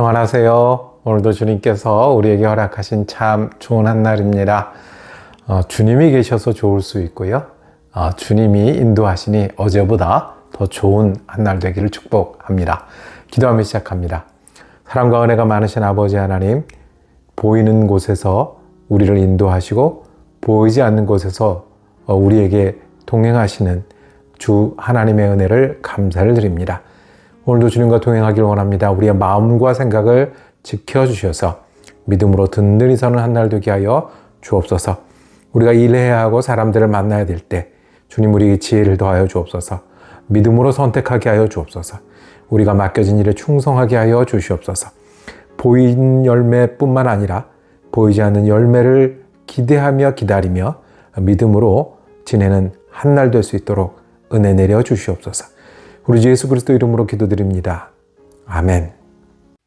안녕하세요. 오늘도 주님께서 우리에게 허락하신 참 좋은 한날입니다. 주님이 계셔서 좋을 수 있고요. 주님이 인도하시니 어제보다 더 좋은 한날 되기를 축복합니다. 기도하며 시작합니다. 사랑과 은혜가 많으신 아버지 하나님, 보이는 곳에서 우리를 인도하시고 보이지 않는 곳에서 우리에게 동행하시는 주 하나님의 은혜를 감사를 드립니다. 오늘도 주님과 동행하길 원합니다. 우리의 마음과 생각을 지켜주셔서 믿음으로 든든히 서는 한날 되게 하여 주옵소서. 우리가 일해야 하고 사람들을 만나야 될 때 주님 우리에게 지혜를 더하여 주옵소서. 믿음으로 선택하게 하여 주옵소서. 우리가 맡겨진 일에 충성하게 하여 주시옵소서. 보이는 열매뿐만 아니라 보이지 않는 열매를 기대하며 기다리며 믿음으로 지내는 한날 될 수 있도록 은혜 내려 주시옵소서. 우리 주 예수 그리스도 이름으로 기도드립니다. 아멘.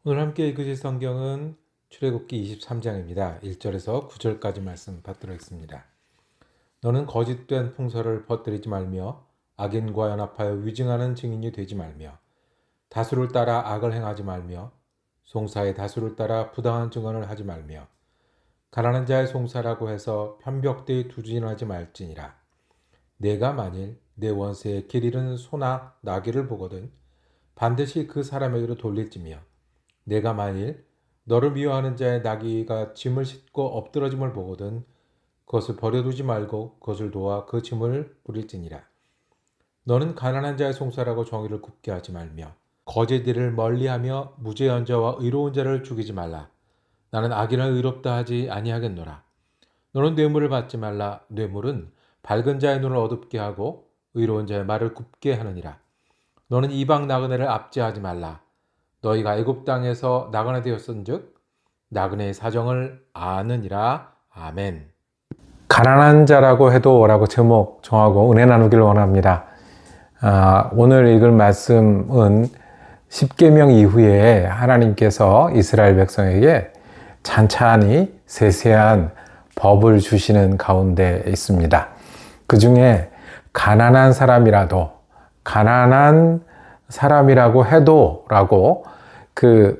오늘 함께 읽으실 성경은 출애굽기 23장입니다. 1절에서 9절까지 말씀 받도록 하겠습니다. 너는 거짓된 풍설을 퍼뜨리지 말며 악인과 연합하여 위증하는 증인이 되지 말며 다수를 따라 악을 행하지 말며 송사의 다수를 따라 부당한 증언을 하지 말며 가난한 자의 송사라고 해서 편벽되이 투진하지 말지니라. 내가 만일 내 원수의 길 잃은 소나 나귀를 보거든 반드시 그 사람에게로 돌릴지며 내가 만일 너를 미워하는 자의 나귀가 짐을 싣고 엎드러짐을 보거든 그것을 버려두지 말고 그것을 도와 그 짐을 부릴지니라. 너는 가난한 자의 송사라고 정의를 굽게 하지 말며 거짓 일을 멀리하며 무죄한 자와 의로운 자를 죽이지 말라. 나는 악인을 의롭다 하지 아니하겠노라. 너는 뇌물을 받지 말라. 뇌물은 밝은 자의 눈을 어둡게 하고 의로운 자의 말을 굽게 하느니라. 너는 이방 나그네를 압제하지 말라. 너희가 애굽 땅에서 나그네 되었은즉 나그네의 사정을 아느니라. 아멘. 가난한 자라고 해도라고 제목 정하고 은혜 나누기를 원합니다. 오늘 읽을 말씀은 십계명 이후에 하나님께서 이스라엘 백성에게 찬찬히 세세한 법을 주시는 가운데 있습니다. 그 중에 가난한 사람이라고 해도 라고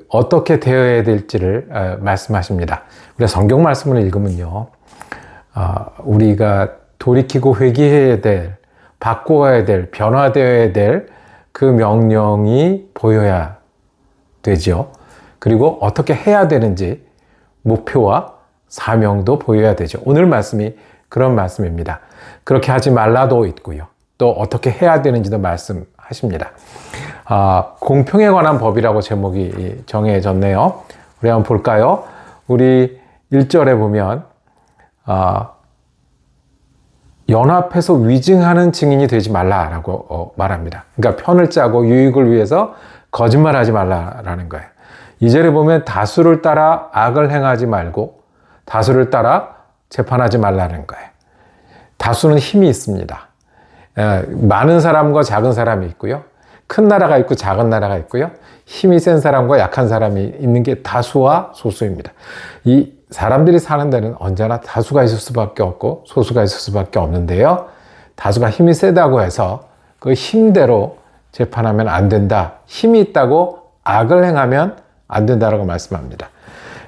어떻게 되어야 될지를 말씀하십니다. 우리가 성경 말씀을 읽으면요. 우리가 돌이키고 회개해야 될, 바꿔야 될, 변화되어야 될 그 명령이 보여야 되죠. 그리고 어떻게 해야 되는지 목표와 사명도 보여야 되죠. 오늘 말씀이 그런 말씀입니다. 그렇게 하지 말라도 있고요. 또 어떻게 해야 되는지도 말씀하십니다. 공평에 관한 법이라고 제목이 정해졌네요. 우리 한번 볼까요? 우리 1절에 보면 연합해서 위증하는 증인이 되지 말라라고 말합니다. 그러니까 편을 짜고 유익을 위해서 거짓말하지 말라라는 거예요. 2절에 보면 다수를 따라 악을 행하지 말고 다수를 따라 재판하지 말라는 거예요. 다수는 힘이 있습니다. 많은 사람과 작은 사람이 있고요. 큰 나라가 있고 작은 나라가 있고요. 힘이 센 사람과 약한 사람이 있는 게 다수와 소수입니다. 이 사람들이 사는 데는 언제나 다수가 있을 수밖에 없고 소수가 있을 수밖에 없는데요. 다수가 힘이 세다고 해서 그 힘대로 재판하면 안 된다. 힘이 있다고 악을 행하면 안 된다라고 말씀합니다.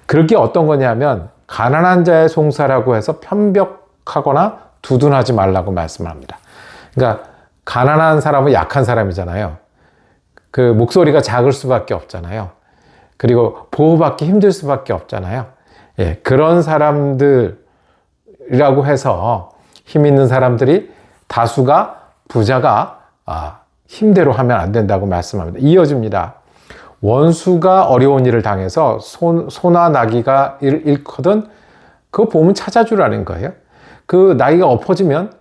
그게 어떤 거냐면 가난한 자의 송사라고 해서 편벽하거나 두둔하지 말라고 말씀합니다. 그러니까 가난한 사람은 약한 사람이잖아요. 그 목소리가 작을 수밖에 없잖아요. 그리고 보호받기 힘들 수밖에 없잖아요. 그런 사람들이라고 해서 힘 있는 사람들이 다수가 부자가 힘대로 하면 안 된다고 말씀합니다. 이어집니다. 원수가 어려운 일을 당해서 소나 나귀가 잃거든 그거 보면 찾아주라는 거예요. 그 나귀가 엎어지면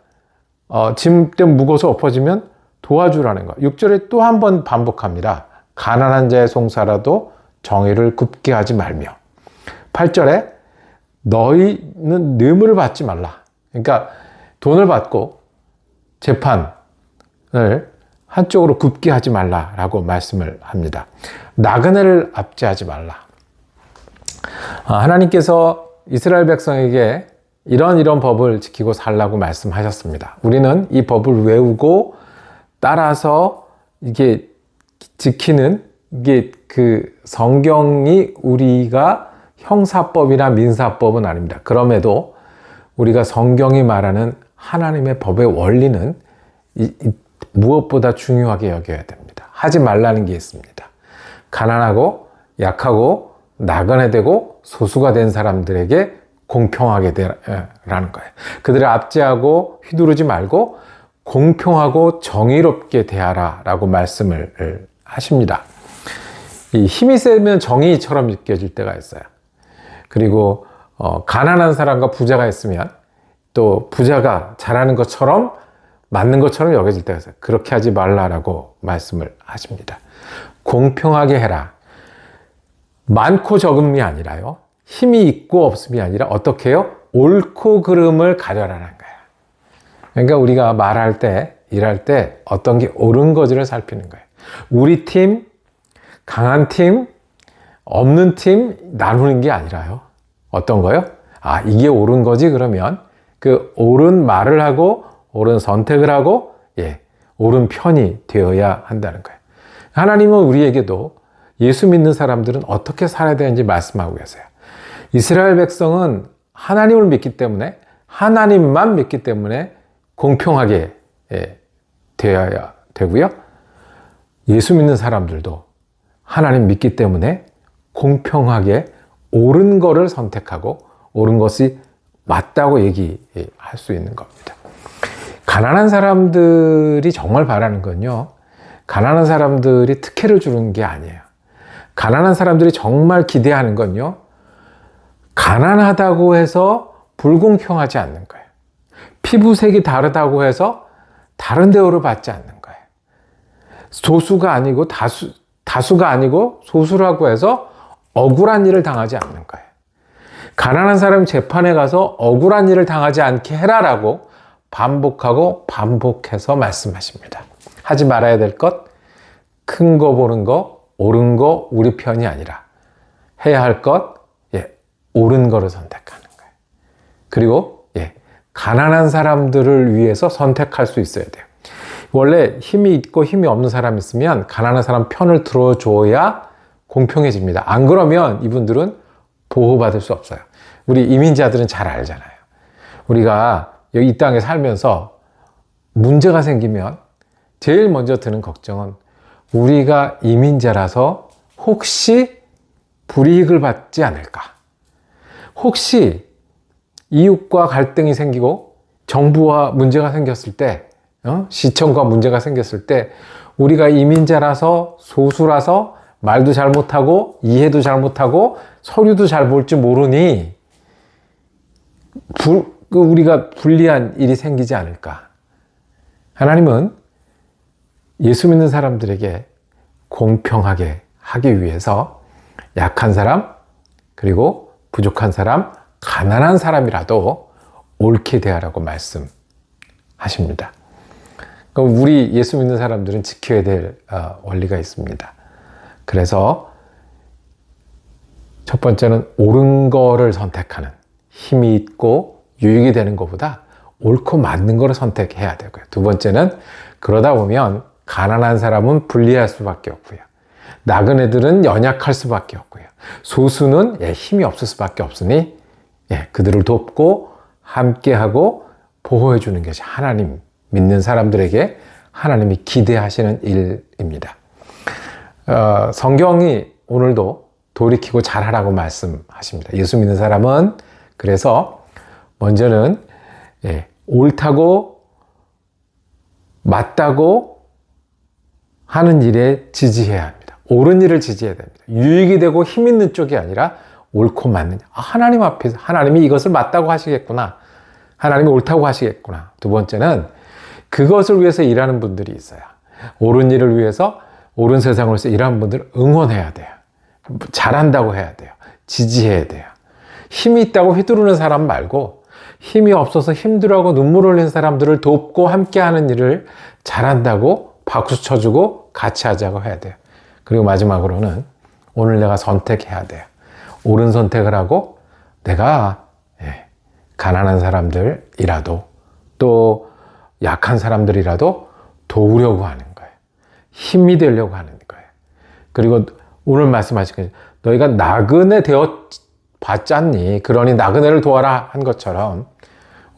짐 때문에 무거워서 엎어지면 도와주라는 거예요. 6절에 또 한 번 반복합니다. 가난한 자의 송사라도 정의를 굽게 하지 말며 8절에 너희는 뇌물을 받지 말라. 그러니까 돈을 받고 재판을 한쪽으로 굽게 하지 말라라고 말씀을 합니다. 나그네를 압제하지 말라. 하나님께서 이스라엘 백성에게 이런 법을 지키고 살라고 말씀하셨습니다. 우리는 이 법을 외우고 따라서 이게 지키는 이게 그 성경이 우리가 형사법이나 민사법은 아닙니다. 그럼에도 우리가 성경이 말하는 하나님의 법의 원리는 무엇보다 중요하게 여겨야 됩니다. 하지 말라는 게 있습니다. 가난하고 약하고 나그네되고 소수가 된 사람들에게 공평하게 되라는 거예요. 그들을 압제하고 휘두르지 말고 공평하고 정의롭게 대하라 라고 말씀을 하십니다. 이 힘이 세면 정의처럼 느껴질 때가 있어요. 그리고 가난한 사람과 부자가 있으면 또 부자가 잘하는 것처럼 맞는 것처럼 여겨질 때가 있어요. 그렇게 하지 말라라고 말씀을 하십니다. 공평하게 해라. 많고 적음이 아니라요. 힘이 있고 없음이 아니라 어떻게 해요? 옳고 그름을 가려라는 거예요. 그러니까 우리가 말할 때, 일할 때 어떤 게 옳은 거지를 살피는 거예요. 우리 팀, 강한 팀, 없는 팀 나누는 게 아니라요. 어떤 거요? 아, 이게 옳은 거지 그러면 그 옳은 말을 하고 옳은 선택을 하고 옳은 편이 되어야 한다는 거예요. 하나님은 우리에게도 예수 믿는 사람들은 어떻게 살아야 되는지 말씀하고 계세요. 이스라엘 백성은 하나님을 믿기 때문에 하나님만 믿기 때문에 공평하게 되어야 되고요. 예수 믿는 사람들도 하나님 믿기 때문에 공평하게 옳은 거를 선택하고 옳은 것이 맞다고 얘기할 수 있는 겁니다. 가난한 사람들이 정말 바라는 건요. 가난한 사람들이 특혜를 주는 게 아니에요. 가난한 사람들이 정말 기대하는 건요. 가난하다고 해서 불공평하지 않는 거예요. 피부색이 다르다고 해서 다른 대우를 받지 않는 거예요. 소수가 아니고 다수가 아니고 소수라고 해서 억울한 일을 당하지 않는 거예요. 가난한 사람이 재판에 가서 억울한 일을 당하지 않게 해라라고 반복하고 반복해서 말씀하십니다. 하지 말아야 될 것, 큰 거 보는 거, 옳은 거 우리 편이 아니라 해야 할 것, 옳은 거를 선택하는 거예요. 그리고 가난한 사람들을 위해서 선택할 수 있어야 돼요. 원래 힘이 있고 힘이 없는 사람이 있으면 가난한 사람 편을 들어줘야 공평해집니다. 안 그러면 이분들은 보호받을 수 없어요. 우리 이민자들은 잘 알잖아요. 우리가 여기 이 땅에 살면서 문제가 생기면 제일 먼저 드는 걱정은 우리가 이민자라서 혹시 불이익을 받지 않을까? 혹시 이웃과 갈등이 생기고 정부와 문제가 생겼을 때, 시청과 문제가 생겼을 때 우리가 이민자라서 소수라서 말도 잘 못하고 이해도 잘 못하고 서류도 잘 볼 줄 모르니 우리가 불리한 일이 생기지 않을까. 하나님은 예수 믿는 사람들에게 공평하게 하기 위해서 약한 사람, 그리고 부족한 사람, 가난한 사람이라도 옳게 대하라고 말씀하십니다. 그럼 우리 예수 믿는 사람들은 지켜야 될 원리가 있습니다. 그래서 첫 번째는 옳은 거를 선택하는, 힘이 있고 유익이 되는 것보다 옳고 맞는 거를 선택해야 되고요. 두 번째는 그러다 보면 가난한 사람은 불리할 수밖에 없고요. 나그네들은 연약할 수밖에 없고요. 소수는 힘이 없을 수밖에 없으니 그들을 돕고 함께하고 보호해 주는 것이 하나님 믿는 사람들에게 하나님이 기대하시는 일입니다. 성경이 오늘도 돌이키고 잘하라고 말씀하십니다. 예수 믿는 사람은 그래서 먼저는 옳다고 맞다고 하는 일에 지지해야 합니다. 옳은 일을 지지해야 됩니다. 유익이 되고 힘 있는 쪽이 아니라 옳고 맞는, 하나님 앞에서 하나님이 이것을 맞다고 하시겠구나, 하나님이 옳다고 하시겠구나. 두 번째는 그것을 위해서 일하는 분들이 있어요. 옳은 일을 위해서, 옳은 세상을 위해서 일하는 분들을 응원해야 돼요. 잘한다고 해야 돼요. 지지해야 돼요. 힘이 있다고 휘두르는 사람 말고 힘이 없어서 힘들어하고 눈물 흘리는 사람들을 돕고 함께하는 일을 잘한다고 박수 쳐주고 같이 하자고 해야 돼요. 그리고 마지막으로는 오늘 내가 선택해야 돼요. 옳은 선택을 하고 내가 가난한 사람들이라도 또 약한 사람들이라도 도우려고 하는 거예요. 힘이 되려고 하는 거예요. 그리고 오늘 말씀하신 너희가 나그네 되어 봤잖니. 그러니 나그네를 도와라 한 것처럼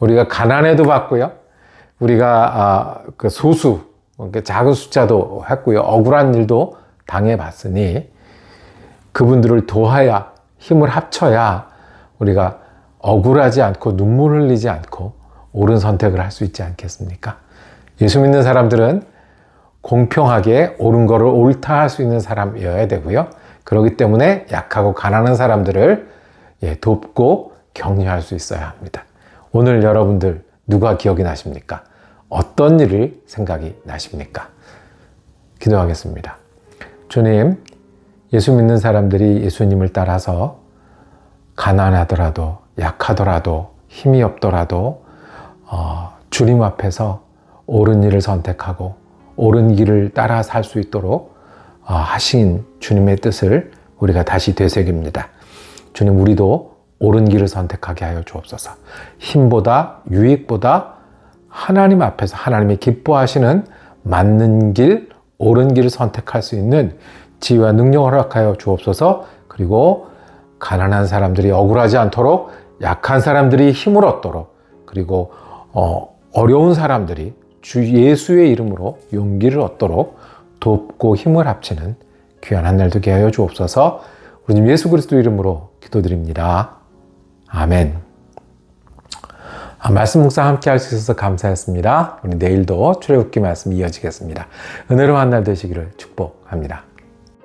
우리가 가난에도 봤고요. 우리가 그 소수, 작은 숫자도 했고요. 억울한 일도 당해봤으니 그분들을 도와야 힘을 합쳐야 우리가 억울하지 않고 눈물 흘리지 않고 옳은 선택을 할 수 있지 않겠습니까? 예수 믿는 사람들은 공평하게 옳은 거를 옳다 할 수 있는 사람이어야 되고요. 그렇기 때문에 약하고 가난한 사람들을 돕고 격려할 수 있어야 합니다. 오늘 여러분들 누가 기억이 나십니까? 어떤 일을 생각이 나십니까? 기도하겠습니다. 주님, 예수 믿는 사람들이 예수님을 따라서 가난하더라도 약하더라도 힘이 없더라도 주님 앞에서 옳은 일을 선택하고 옳은 길을 따라 살 수 있도록 하신 주님의 뜻을 우리가 다시 되새깁니다. 주님, 우리도 옳은 길을 선택하게 하여 주옵소서. 힘보다 유익보다 하나님 앞에서 하나님이 기뻐하시는 맞는 길, 옳은 길을 선택할 수 있는 지혜와 능력을 허락하여 주옵소서. 그리고 가난한 사람들이 억울하지 않도록 약한 사람들이 힘을 얻도록 그리고 어려운 사람들이 주 예수의 이름으로 용기를 얻도록 돕고 힘을 합치는 귀한 한 날 되게 하여 주옵소서. 우리 주님 예수 그리스도 이름으로 기도드립니다. 아멘. 말씀 묵상 함께 할 수 있어서 감사했습니다. 우리 내일도 출애굽기 말씀 이어지겠습니다. 은혜로운 한 날 되시기를 축복합니다.